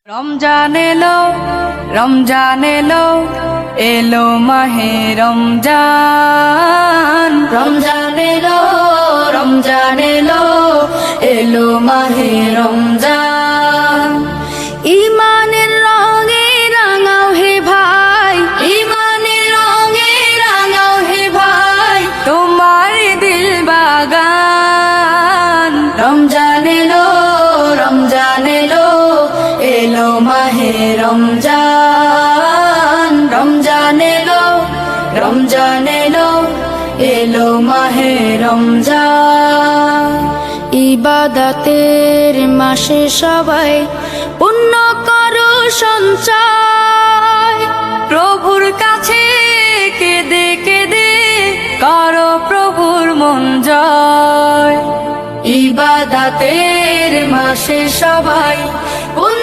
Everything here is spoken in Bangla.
রমজান এলো, রমজান এলো, এলো মাহে রমজান। রমজান এলো, রমজান এলো, এলো মাহে রমজান। ইমানের রঙে রাঙাও হে ভাই, ইমানের রঙে রাঙাও হে ভাই, তোমার দিল বাগান। রমজান এলো, রমজান এলো, এলো মাহে রমজান। রমজান এলো, রমজান এলো, এলো মাহে রমজান। ইবাদতের মাসে সবাই পুণ্য করো সঞ্চয়, প্রভুর কাছে কেঁদে কেঁদে করো প্রভুর মন জয়। ইবাদতের মাসে সবাই পুণ্য